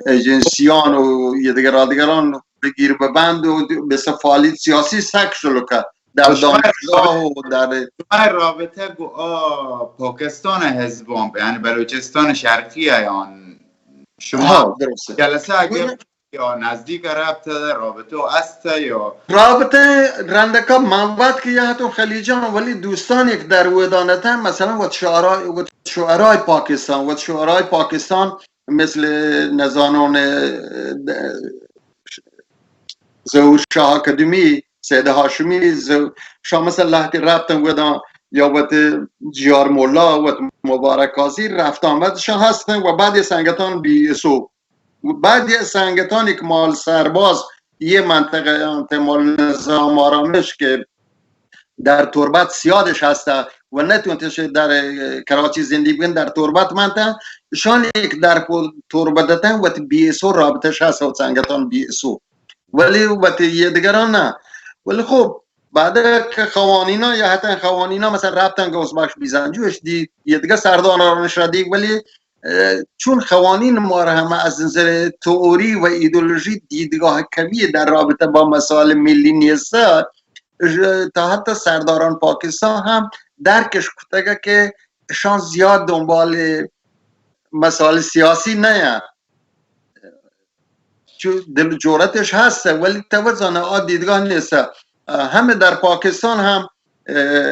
ایجنسیان و یه دیگران بگیر ببند و به فعالیت سیاسی سخت شلو که در دانشگاه و در رابطه پاکستان حزبان یعنی بلوچستان شرقی ایان شما جلسه اگر یا نزدیک رابطه است یا رابطه رندکا منوط که یه حتی خلیجان ولی دوستان یک در ودانتن مثلا و شعرهای پاکستان مثل نزانان ظهور شاه اکادمی سید هاشمی شما مثلا لحظه رفتن ودان یا وقت جیار مولا و مبارک آذی رفت آمدشان هستن و بعد سنگتان بی اسو بعد یه سنگتان که مال سرباز یه منطقه مال نظام آرامش که در تربت سیادش هسته و نتونتش در کراچی زندگی بگن در تربت منطقه شان یک در تربتتن و بی اسو رابطش هست و سنگتان بی اسو ولی و یه دیگران نه ولی خب بعد که قوانینا یا حتی قوانینا مثلا رفتن گوزبخش بیزنجوش دید یه دیگه سردارانش را دید ولی چون قوانین ما را هم از نظر تئوری و ایدئولوژی دیدگاه کمی در رابطه با مسائل ملی نیست تا حتی سرداران پاکستان هم درکش کتگه که شان زیاد دنبال مسائل سیاسی نه چون دل جورتش هست ولی توازن دیدگاه نیست همه در پاکستان هم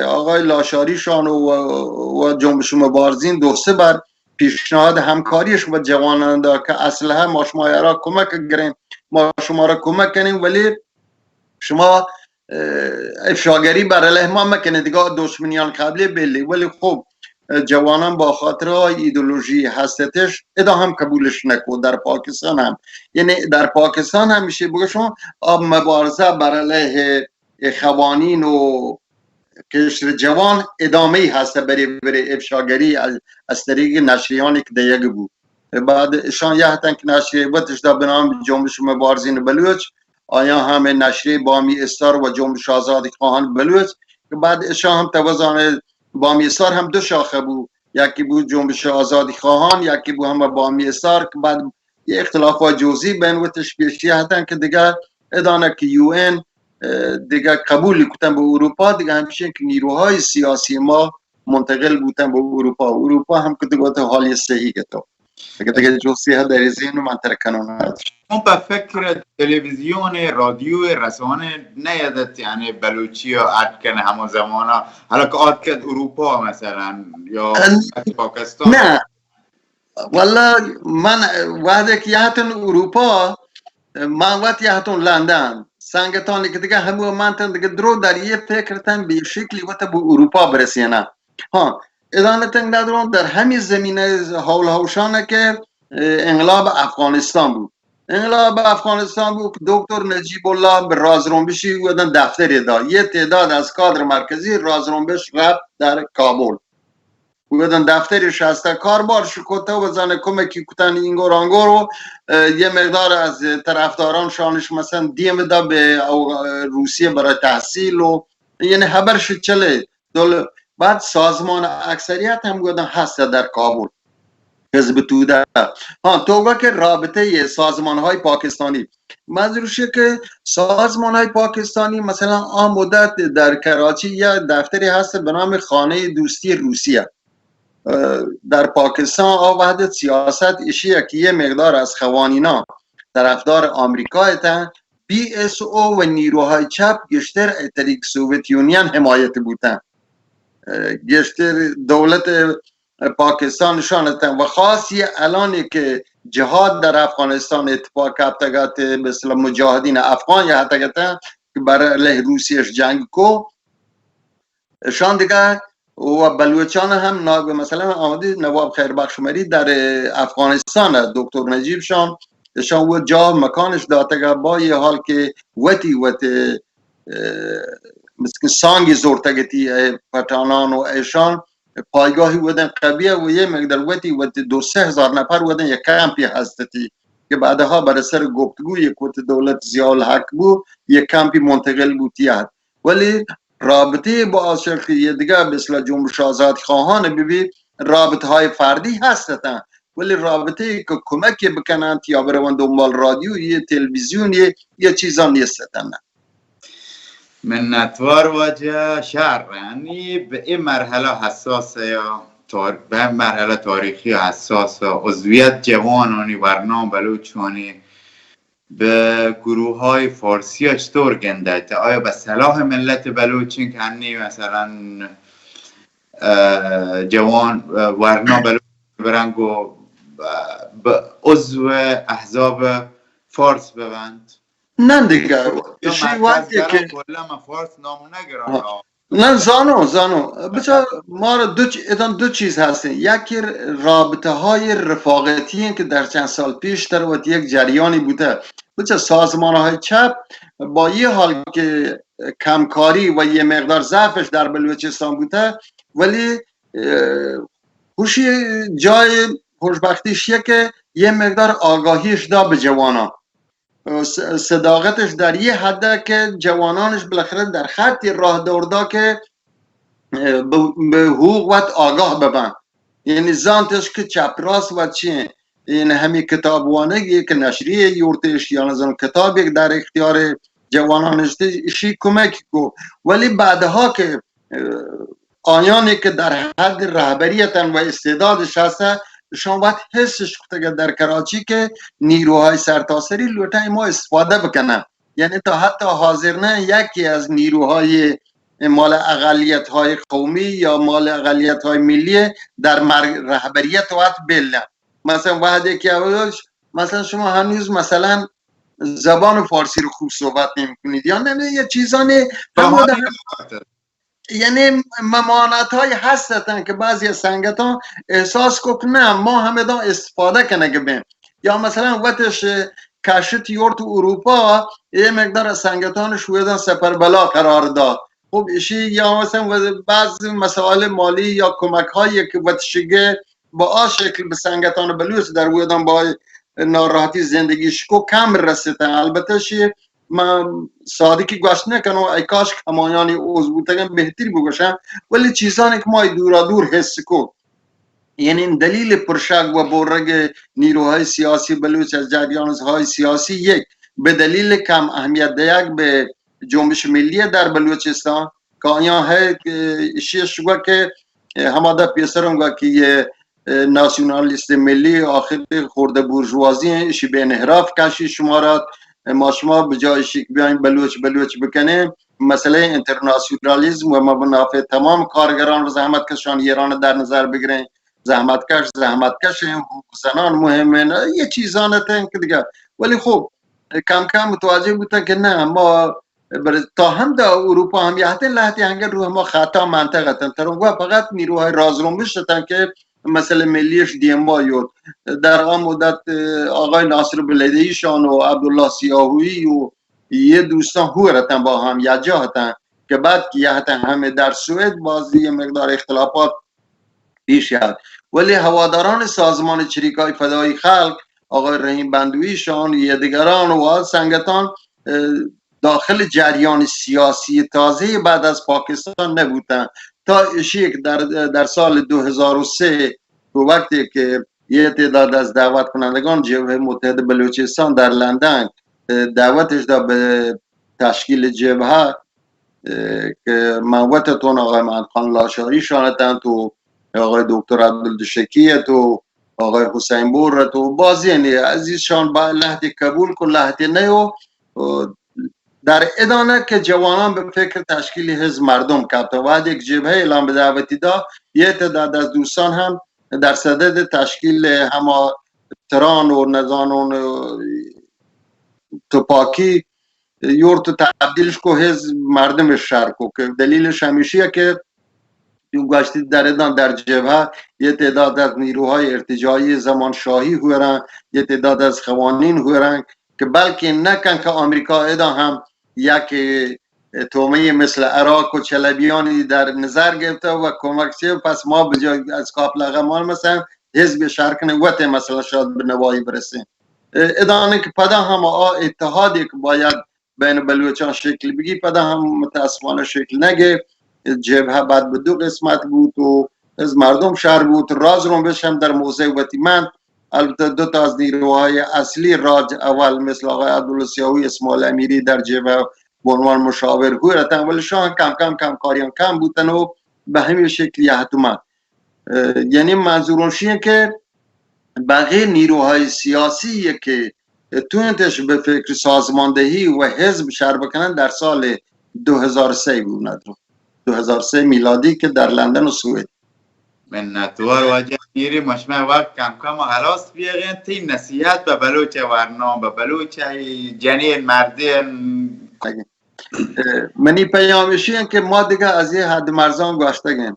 آقای لاشاری شان و جنبش مبارزین دو سه بار پیشنهاد همکاریش با جوانان دا که اصلا ما شما را کمک گریم ما شما را کمک کنیم ولی شما افشاگری بر علیه ما مکنه دیگه دشمنیان قبلی بلی ولی خب جوانان با خاطر ایدئولوژی هستش ادا هم قبولش نکن در پاکستان هم یعنی در پاکستان هم میشه بگه شما مبارزه بر علیه قوانین و کشور جوان ادامه هست برای افشاگری از طریق نشریانی که دیگه بود بعد شان یه حتن که نشریه بودش دا به نام جنبش مبارزین بلوچ آیا همه نشریه بامی استار و جنبش آزادی خواهان بلوچ که بعد شان هم توازن بامی استار هم دو شاخه بود یکی بود جنبش آزادی خواهان یکی بود هم بامی استار که بعد یه اختلافات جزئی بین و تشبیهی حتن که دیگه ادانه که UN دیگه قبول کردن به اروپا دیگه همیشه که نیروهای سیاسی ما منتقل بودن به اروپا هم که دیگه حالی صحیح که تو دیگه جوسی ها در ذهن من ترکنون اون به فکر تلویزیون رادیو رسانه نیادت یعنی بلوچی ها عد کنه همون زمانا حالا که عد کرد اروپا مثلا یا پاکستان نه والله من وقتی که یهتون اروپا من وقتی یهتون لندن سنگتانی که دیگه همو منتن دیگه درو در یه فکرتن به شکلی وقت به اروپا برسینه ها ادانتن ندارم در همین زمینه حول هوشانه که انقلاب افغانستان بود. انقلاب افغانستان بود دکتر نجیب الله به رازرنبشی ودن دفتری داد، یه تعداد از کادر مرکزی رازرنبش رفت در کابل ودن دفترش هسته کاربار شکوته و زن کمکی کتن اینگور آنگور و یه مقدار از طرفداران شانش مثلا دیم دا به روسیه برای تحصیل و یعنی خبرش چله بعد سازمان اکثریت هم گفتن هست در کابل حزب توده توگه که رابطه سازمان های پاکستانی منظورشه که سازمان های پاکستانی مثلا آن مدت در کراچی یا دفتری هست به نام خانه دوستی روسیه در پاکستان وحدت سیاست ایشیه که یه مقدار از خوانینا طرفدار آمریکا هستن BSO و نیروهای چپ گشتر اتریک سوویت یونین حمایت بودن گشتر دولت پاکستان هستن و خاصی الانی که جهاد در افغانستان اتفاق کفتگات مثل مجاهدین افغان یا حتی که برای روسیش جنگ کو شان دیگه و بلوچان هم مثلا آمده نواب خیربخشمری در افغانستان دکتر نجیب شان و جا مکانش داده با یه حال که وتی مثل سانگی زورتگتی پتانان و ایشان پایگاهی ودن قبیه و یه مقدار وتی 2-3 هزار نفر ودن یک کمپی هستی که بعدها بر سر گفتگو یک وقت دولت ضیاء الحق بود یک کمپی منتقل بودیاد ولی رابطه با آشرخی دیگه مثل جنبش آزاد خواهان ببین رابطه های فردی هستن ولی رابطه که کمک بکنند یا برون دنبال رادیو یا تلویزیون یه چیزا نیستن. منتوار واجه شهر یعنی به این مرحله حساسه یا به مرحله تاریخی حساسه عضویت جوانانی ورنام بلوچانی به گروه های فارسی چطور گنده آیا به صلاح ملت بلوچین که هنی مثلا جوان ورنا بلوچ برنگ و به عضو احزاب فارس ببند نه دیگه شی وقتی که کلا ما فارس نامو نگران نه زانو بچه ما را دو چیز هستن یکی رابطه های رفاقتی که در چند سال پیش در وقت یک جریانی بوده بچه سازمان های چپ با یه حال که کمکاری و یه مقدار ضعفش در بلوچستان بوده ولی خوشی جای خوشبختیشیه که یه مقدار آگاهیش دا به جوانان صداقتش در یه حده که جوانانش بالاخره در خطی راه دورده که به حقوق و آگاه ببن یعنی زانتش که چپ راست و چیه این همین کتابوانگی که نشریه یورتش یا نظام کتاب یک در اختیار جوانانش شی کمک کو ولی بعدها که آیانی که در حد رهبریتن و استعدادش هسته شما باید حسش کنید در کراچی که نیروهای سرتاسری لوتای ما استفاده بکنن یعنی تا حتی حاضر نه یکی از نیروهای مال اقلیت های قومی یا مال اقلیت های ملی در رهبریت وقت بلن مثلا وحده که مثلا شما هنوز مثلا زبان فارسی رو خوب صحبت نمی کنید یا نه یه چیزانی یعنی ممانعت های هستن که بعضی از سنگت ها احساس کنه ما همه دا استفاده کنه که یا مثلا وقتش کشت یورت اروپا یه مقدار از سنگتانش شویدن سپر بلا قرار داد خب ایشی یا مثلا بعض مسائل مالی یا کمک هایی که وقتشگه با آشکل به سنگتان بلوس در ویدن با ناراحتی زندگیش کو کم رسیدن البته شی من صادقی گوشت نکنم ای کاش کمایانی اوز بودن بهتری بگوشم ولی چیزانی که ما دورا دور حس کو یعنی دلیل پرشک و برگ نیروهای سیاسی بلوچ از جریانهای سیاسی یک به دلیل کم اهمیت دیگ به جنبش ملی در بلوچستان که آیا ہے شیش گوه که هماده پیسرم گوه که یه ناسیونالیست ملی آخر خورده بورژوازی ایشی به انحراف کشی شمارات ما شما به جایشی که بیاین بلوچ بکنه مسئله انترناسیونالیزم و منافع تمام کارگران و زحمت کشان ایران در نظر بگیرین زحمتکش حقوق زنان مهمه، نه یه چیزانه که دیگه. ولی خب کم کم متوجه بودن که نه، ما تا هم در اروپا هم یه لحظه هنگر روح ما خطا منطقه تن فقط نیروهای رازرنبش شدن که مثل ملیش دیما یود در آن مدت آقای ناصر بلدی شان و عبدالله سیاهویی و یه دوستان هورتن با هم یه جا هتن که بعد که یه همه در سوئد بازی یه مقدار اختلافات پیش یاد. ولی هواداران سازمان چریکای فدای خلق آقای رحیم بندوی شان یه دیگران و سنگتان داخل جریان سیاسی تازه بعد از پاکستان نبودن تا شیک در سال 2003 وقتی که یه تعداد از دعوت کنندگان جبهه متحد بلوچستان در لندن دعوتش داد به تشکیل جبهه که منوتتون آقای محمدخان لاشاری شانتن تو آقای دکتر عبدالدشکی تو آقای حسین بور تو بازی عزیزشان با لحظه قبول کن لحظه نیو در ادانه که جوانان به فکر تشکیل حزب مردم کرد و بعد یک جبهه اعلام به دعوتی دا یه تعداد از دوستان هم در صدد تشکیل همه تران و نزانون توپاکی یورت تبدیلش کو حزب مردم شهر کو که دلیلش همیشه که گشتی در ادان در جبهه یه تعداد از نیروهای ارتجاعی زمان شاهی هورن، یه تعداد از قوانین هورن که بلکه نکن که آمریکا ادا هم یک تومه مثل عراق و چلبیانی در نظر گرفته و کمک چه پس ما بجای از کاپل غمان مثلا حزب شرکن وقت مثلا شاید به نوایی برسیم ادانه که پدا هم اتحادی که باید بین بلوچان شکل بگی پدا هم متاسفانه شکل نگه. جبهه بعد به دو قسمت بود و از مردم شهر بود راز رو بشم در موضع وقتی من البته دو تا از نیروهای اصلی راج اول مثل آقای عبدالله سیاهوی اسماعیل امیری در جبهه به عنوان مشاور هورتن ولی شان کم کاریان کم بودن و به همین شکلی حتما یعنی منظورونشیه که بقیه نیروهای سیاسی که تونتش به فکر سازماندهی و حزب شهر بکنن در سال 2003 بود ندارم 2003 میلادی که در لندن و سوئد منتوار واجه میری مشمع وقت کم حلاس بیاغین تی نصیحت به بلوچ ورنام به بلوچ جنین مردین منی پیامشی که ما دیگه از یه حد مرزان گشتگیم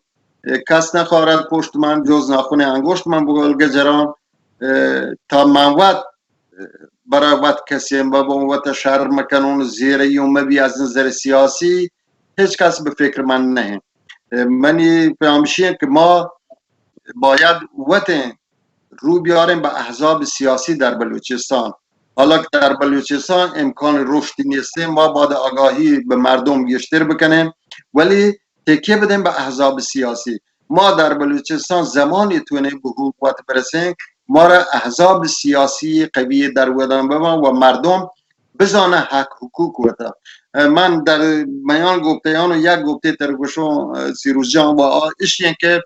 کس نخوارد پشت من جز ناخون انگشت من بگل گجران تا منوت برای وقت کسی با وقت شهر مکنون زیره و مبی از نظر سیاسی هیچ کس به فکر من نه. منی پیامشی که ما باید وقت رو بیاریم به احزاب سیاسی در بلوچستان. حالا که در بلوچستان امکان رشدی نیست ما باید آگاهی به مردم بیشتر بکنیم ولی تکیه بدیم به احزاب سیاسی. ما در بلوچستان زمانی تونیم به حکومت برسیم ما را احزاب سیاسی قوی در ودان ببن و مردم بزانه حق حقوق وتا. من در میان گفتیان و یک گفته ترگوشو سیروز جان با اشیاء که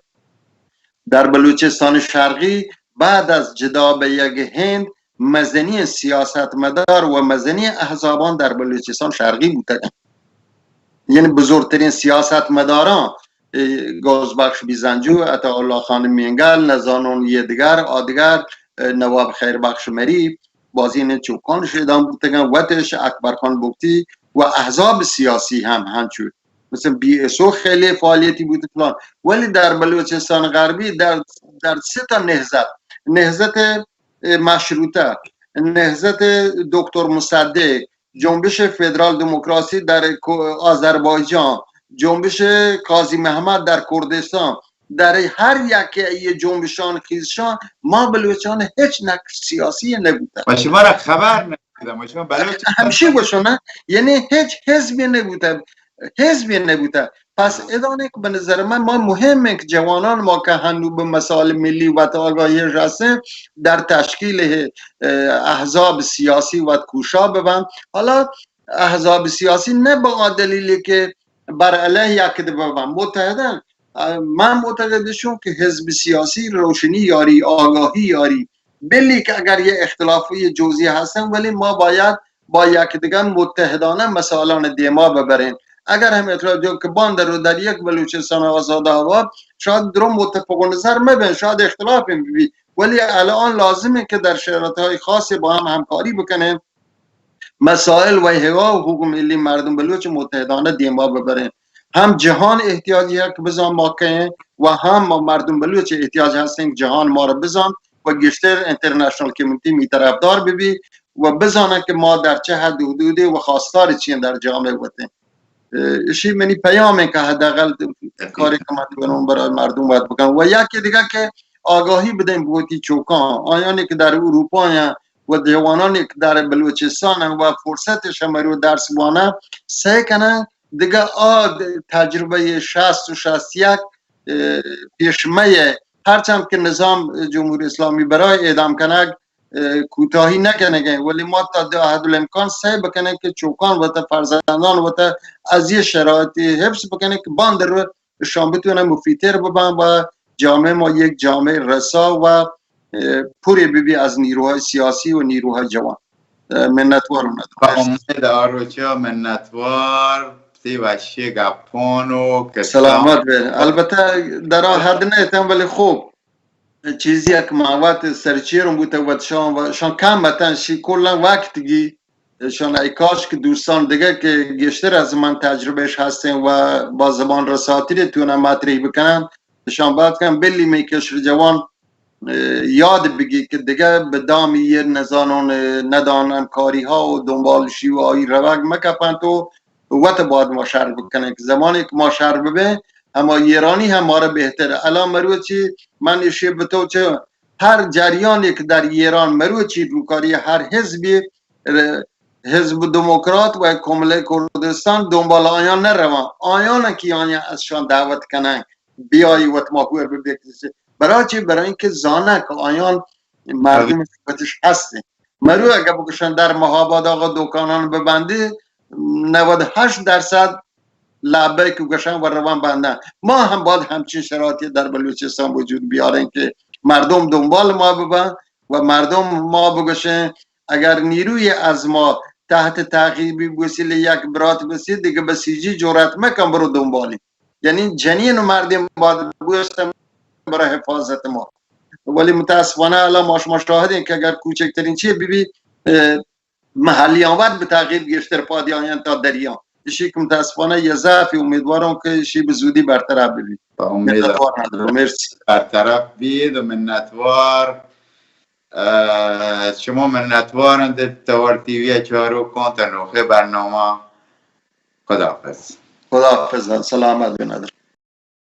در بلوچستان شرقی بعد از جدا به یک هند مزنی سیاست مدار و مزنی احزابان در بلوچستان شرقی بوده یعنی بزرگترین سیاست مداران گوزبخش بیزنجو عطاالله خان مینگل نزانون یه دیگر آدگر نواب خیربخش مری بازین چوکان شدن بودن وطش اکبر خان بکتی و احزاب سیاسی هم هنچود مثل بی اسو خیلی فعالیتی بود فلان ولی در بلوچستان غربی در سه تا نهضت مشروطه نهضت دکتر مصدق جنبش فدرال دموکراسی در آذربایجان جنبش قاضی محمد در کردستان در هر یک جنبشان خیزشان ما بلوچان هیچ نقش سیاسی نبوده و شما را خبر نبوده شما بلوچ همشه باشونه یعنی هیچ حزبی نبوده پس ادانه که به نظر من ما مهمه که جوانان ما که هنو به مسائل ملی و آگاهی رسه در تشکیل احزاب سیاسی و کوشا ببن. حالا احزاب سیاسی نه با دلیلی که بر علیه یکی ببن متحدن من معتقدشم که حزب سیاسی روشنی یاری آگاهی یاری بلی که اگر یه اختلافی جزئی هستن ولی ما باید با یک دیگر متحدانه مسائلان دیما ببریم اگر هم اعتراض که باند رو در یک بلوچستان آزاد آباد شاید درم متفق نظر مبین، شاید اختلاف بی، ولی الان لازمه که در شرایط‌های خاصی با هم همکاری بکنیم، مسائل و هوا و حقوق ملی مردم بلوچ متحدانه دیما ببریم. هم جهان احتیاجی ہے که بزن ما کنیم و هم مردم بلوچ احتیاج هستیم جهان ما رو بزن و گشتر انترنشنال کمیونیتی می طرفدار ببی و بزنن که ما در چه حد حدودی و خواستار چیم در جامعه وطن. اشی منی پیامه که حداقل کاری که من برای مردم باید بکنم. و یکی دیگه که آگاهی بدیم بوتی چوکان آیانی که در اروپا و جوانانی که در بلوچستان و فرصتش هم رو درس وانه سعی کنن دیگه تجربه 60 و 61 پیشمه هرچند که نظام جمهوری اسلامی برای اعدام کنه کوتاهی نکنه، ولی ما تا حد الامکان سعی بکنه که چوکان و تا فرزندان و تا از یه شرایطی حفظ بکنه که باند رو شام بتونه مفیدتر ببن و جامعه ما یک جامعه رسا و پوری ببی از نیروهای سیاسی و نیروهای جوان. منتوار با امید آروچا منتوار تی وشی گپانو که سلامت بیر. البته در حد نیتم ولی خوب چیزی که مواد سرچیرم بوده و شان کم بتن شی کلا وقتگی شان ای کاش که دوستان دیگه که گشتر از من تجربهش هستن و با زبان رساتی تونه مطرح بکنن شان باید کنم بلی میکشر جوان یاد بگی که دیگه به دامی یه نزانون ندانن کاری ها و دنبال شیو آئی روگ مکپن تو وقت باید ما شرح بکنن که زمانی که ما شرح ببین اما ایرانی هم ما را بهتره. الان مروچی من اشیه بتو چه هر جریانی که در ایران مروچی روکاری هر حزبی حزب دموکرات و کمله کردستان دنبال آیان نروان آیان که آیان ازشان دعوت کنن بیایی وقت ماهور ببکسی برای چی؟ برای اینکه زانه که آیان مردم صفتش هسته. مرو اگه بکشن در مهاباد آقا دوکانان ببنده 98% لعبه که گشن و روان بندن. ما هم باید همچین شرایطی در بلوچستان وجود بیارن که مردم دنبال ما ببن و مردم ما بگشن اگر نیروی از ما تحت تعقیبی وسیله یک برات بسید دیگه بسیجی جرأت مکن برو دنبالی. یعنی جنین و مردم باید بگشن برای حفاظت ما. ولی متاسفانه الان ما شاهدیم که اگر کوچکترین چیه ببین محلی آمد به تعقیب گشتر پادی آیان تا دریان اشی که متاسفانه یه ضعفی امیدوارم که اشی به زودی برطرف ببین. منتوار ندارم. مرسی. برطرف بید و منتوار شما منتوارند توار تیوی چهارو کانت نوخه برنامه. خداحافظ. خداحافظ. سلامت بینادر.